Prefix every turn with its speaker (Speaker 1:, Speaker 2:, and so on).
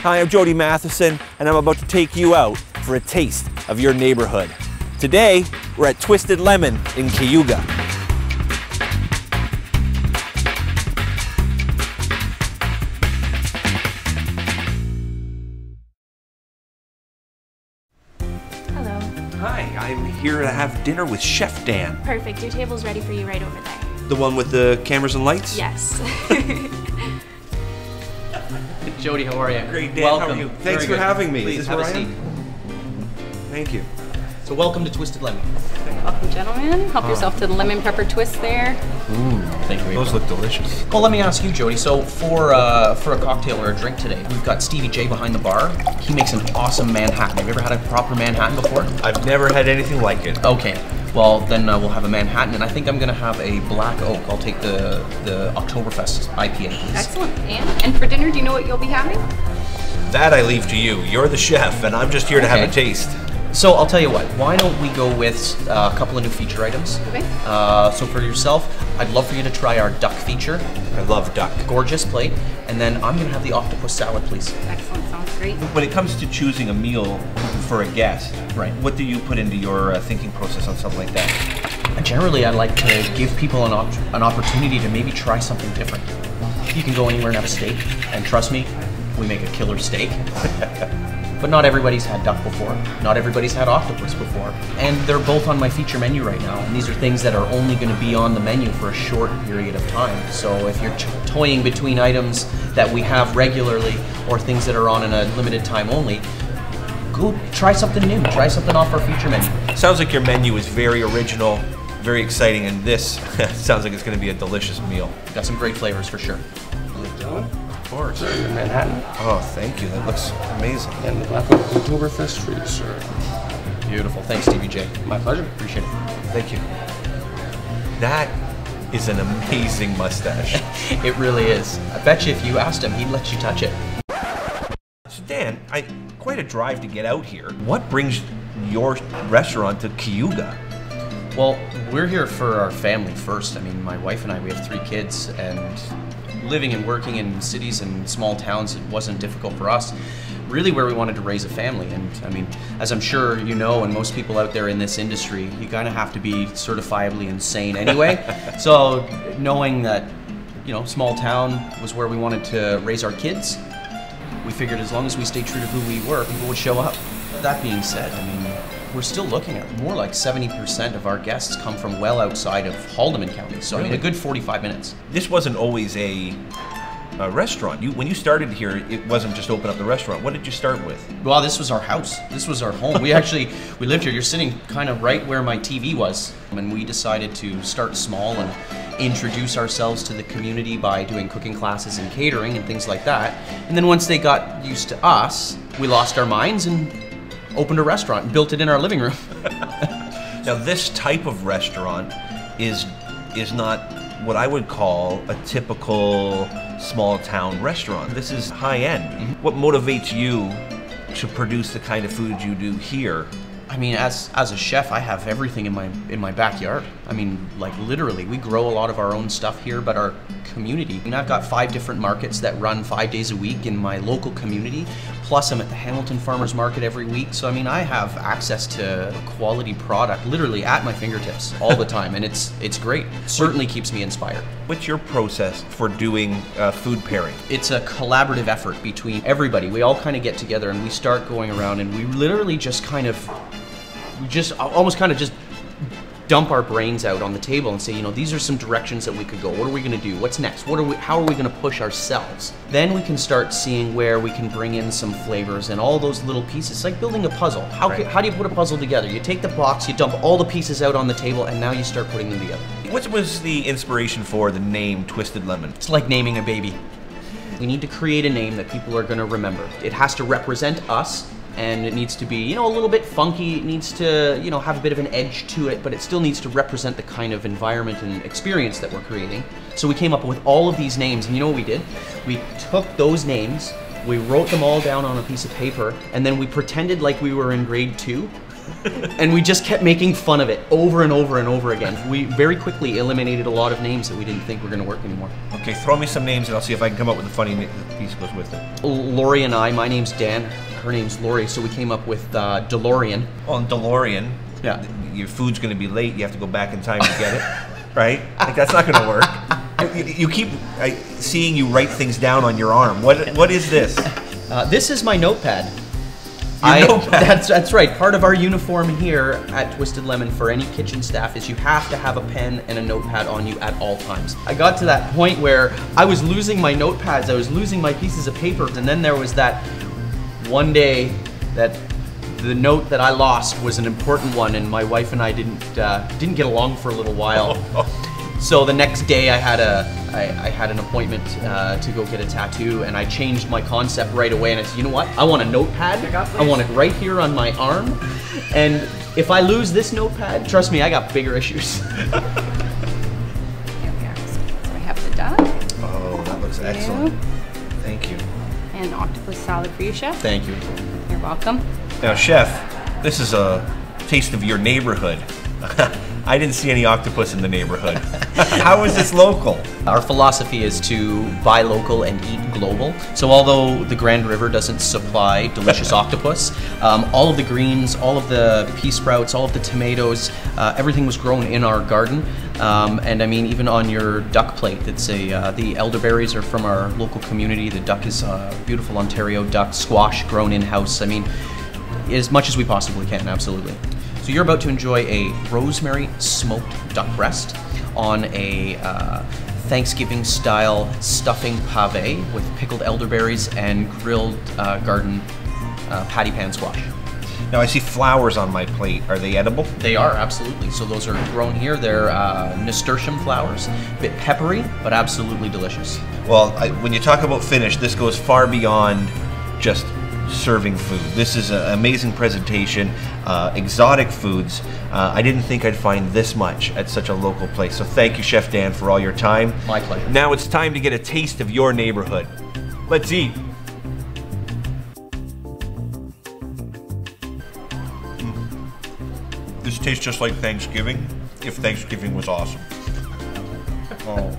Speaker 1: Hi, I'm Jody Matheson, and I'm about to take you out for a taste of your neighborhood. Today, we're at Twisted Lemon in Cuba.
Speaker 2: Hello.
Speaker 1: Hi, I'm here to have dinner with Chef Dan.
Speaker 2: Perfect. Your table's ready for you right over there.
Speaker 1: The one with the cameras and lights?
Speaker 2: Yes.
Speaker 3: Jody, how are you?
Speaker 1: Great, Dan.
Speaker 3: Welcome.
Speaker 1: How are you? Thanks for having me.
Speaker 3: Please
Speaker 1: Is this
Speaker 3: have
Speaker 1: where
Speaker 3: a
Speaker 1: I
Speaker 3: seat.
Speaker 1: am? Thank you.
Speaker 3: So welcome to Twisted Lemon.
Speaker 4: Welcome, gentlemen. Help yourself to the lemon pepper twist there.
Speaker 3: Thank you.
Speaker 1: Those look delicious.
Speaker 3: Well, let me ask you, Jody. So for a cocktail or a drink today, we've got Stevie J behind the bar. He makes an awesome Manhattan. Have you ever had a proper Manhattan before?
Speaker 1: I've never had anything like it.
Speaker 3: Okay. Well, then we'll have a Manhattan, and I think I'm gonna have a Black Oak. I'll take the Oktoberfest IPA, please.
Speaker 4: Excellent. And for dinner, do you know what you'll be having?
Speaker 1: That I leave to you. You're the chef, and I'm just here to have a taste.
Speaker 3: So I'll tell you what, why don't we go with a couple of new feature items?
Speaker 4: Okay.
Speaker 3: So for yourself, I'd love for you to try our duck feature.
Speaker 1: I love duck.
Speaker 3: Gorgeous plate. And then I'm gonna have the octopus salad, please.
Speaker 4: Excellent. Sounds great.
Speaker 1: When it comes to choosing a meal for a guest,
Speaker 3: Right.
Speaker 1: what do you put into your thinking process on something like that?
Speaker 3: Generally, I like to give people an opportunity to maybe try something different. You can go anywhere and have a steak, and trust me, we make a killer steak. But not everybody's had duck before. Not everybody's had octopus before. And they're both on my feature menu right now. And these are things that are only going to be on the menu for a short period of time. So if you're toying between items that we have regularly or things that are on in a limited time only, go try something new. Try something off our feature menu.
Speaker 1: Sounds like your menu is very original, very exciting, and this sounds like it's going to be a delicious meal.
Speaker 3: Got some great flavors for sure.
Speaker 1: Of course.
Speaker 5: Manhattan
Speaker 1: Oh, thank you. That looks amazing.
Speaker 5: and the Black Oak Oktoberfest for you, sir.
Speaker 3: Beautiful. Thanks, Stevie J.
Speaker 5: My pleasure.
Speaker 3: Appreciate it.
Speaker 1: Thank you. That is an amazing mustache.
Speaker 3: It really is. I bet you if you asked him, he'd let you touch it.
Speaker 1: So Dan, quite a drive to get out here. What brings your restaurant to Cuba?
Speaker 3: Well, we're here for our family first. I mean, my wife and I, we have 3 kids, and living and working in cities and small towns, it wasn't difficult for us. Really where we wanted to raise a family. And I mean, as I'm sure you know, and most people out there in this industry, you kind of have to be certifiably insane anyway. So knowing that, you know, small town was where we wanted to raise our kids, we figured as long as we stay true to who we were, people would show up. That being said, I mean, we're still looking at more like 70% of our guests come from well outside of Haldeman County. So I mean, a good 45 minutes.
Speaker 1: This wasn't always a restaurant. When you started here, it wasn't just open up the restaurant. What did you start with?
Speaker 3: Well, this was our house. This was our home. We lived here. You're sitting kind of right where my TV was. And we decided to start small and introduce ourselves to the community by doing cooking classes and catering and things like that. And then once they got used to us, we lost our minds and opened a restaurant and built it in our living room.
Speaker 1: Now, this type of restaurant is not what I would call a typical small town restaurant. This is high end.
Speaker 3: Mm-hmm.
Speaker 1: What motivates you to produce the kind of food you do here?
Speaker 3: I mean, as a chef, I have everything in my backyard. I mean, like literally, we grow a lot of our own stuff here, but our community. I mean, I've got 5 different markets that run 5 days a week in my local community. Plus, I'm at the Hamilton Farmers Market every week. So, I mean, I have access to quality product literally at my fingertips all the time, and it's great. Certainly keeps me inspired.
Speaker 1: What's your process for doing food pairing?
Speaker 3: It's a collaborative effort between everybody. We all kind of get together and we start going around and we literally just almost dump our brains out on the table and say, you know, these are some directions that we could go. What are we going to do? What's next? How are we going to push ourselves? Then we can start seeing where we can bring in some flavors and all those little pieces. It's like building a puzzle. How do you put a puzzle together? You take the box, you dump all the pieces out on the table, and now you start putting them together.
Speaker 1: What was the inspiration for the name Twisted Lemon?
Speaker 3: It's like naming a baby. We need to create a name that people are going to remember. It has to represent us, and it needs to be, you know, a little bit funky. It needs to, you know, have a bit of an edge to it, but it still needs to represent the kind of environment and experience that we're creating. So we came up with all of these names, and you know what we did? We took those names, we wrote them all down on a piece of paper, and then we pretended like we were in grade 2, And we just kept making fun of it over and over and over again. We very quickly eliminated a lot of names that we didn't think were going to work anymore.
Speaker 1: Okay, throw me some names and I'll see if I can come up with a funny piece that goes with it.
Speaker 3: Lori and I, my name's Dan, her name's Lori, so we came up with DeLorean.
Speaker 1: Well, and DeLorean,
Speaker 3: Yeah.
Speaker 1: your food's going to be late. You have to go back in time to get it, right? Like, that's not going to work. You keep seeing you write things down on your arm. What is this?
Speaker 3: This is my notepad.
Speaker 1: Notepad.
Speaker 3: That's right. Part of our uniform here at Twisted Lemon for any kitchen staff is you have to have a pen and a notepad on you at all times. I got to that point where I was losing my notepads, I was losing my pieces of paper, and then there was that one day that the note that I lost was an important one, and my wife and I didn't get along for a little while. So the next day I had an appointment to go get a tattoo, and I changed my concept right away, and I said, you know what? I want a notepad. I want it right here on my arm, and if I lose this notepad, trust me, I got bigger issues.
Speaker 4: Here we are. So I have the duck.
Speaker 1: Oh, that looks excellent. Thank you.
Speaker 4: And octopus salad for you, Chef.
Speaker 3: Thank you.
Speaker 4: You're welcome.
Speaker 1: Now, Chef, this is a taste of your neighborhood. I didn't see any octopus in the neighborhood. How is this local?
Speaker 3: Our philosophy is to buy local and eat global. So although the Grand River doesn't supply delicious octopus, all of the greens, all of the pea sprouts, all of the tomatoes, everything was grown in our garden. And I mean, even on your duck plate, it's the elderberries are from our local community. The duck is beautiful Ontario duck, squash grown in-house. I mean, as much as we possibly can, absolutely. So you're about to enjoy a Rosemary Smoked Duck Breast on a Thanksgiving-style stuffing pavé with pickled elderberries and grilled garden patty pan squash.
Speaker 1: Now, I see flowers on my plate. Are they edible?
Speaker 3: They are, absolutely. So those are grown here. They're nasturtium flowers, a bit peppery, but absolutely delicious.
Speaker 1: Well, when you talk about finish, this goes far beyond just serving food. This is an amazing presentation, exotic foods. I didn't think I'd find this much at such a local place. So thank you, Chef Dan, for all your time.
Speaker 3: My pleasure.
Speaker 1: Now it's time to get a taste of your neighborhood. Let's eat. This tastes just like Thanksgiving, if Thanksgiving was awesome. Oh.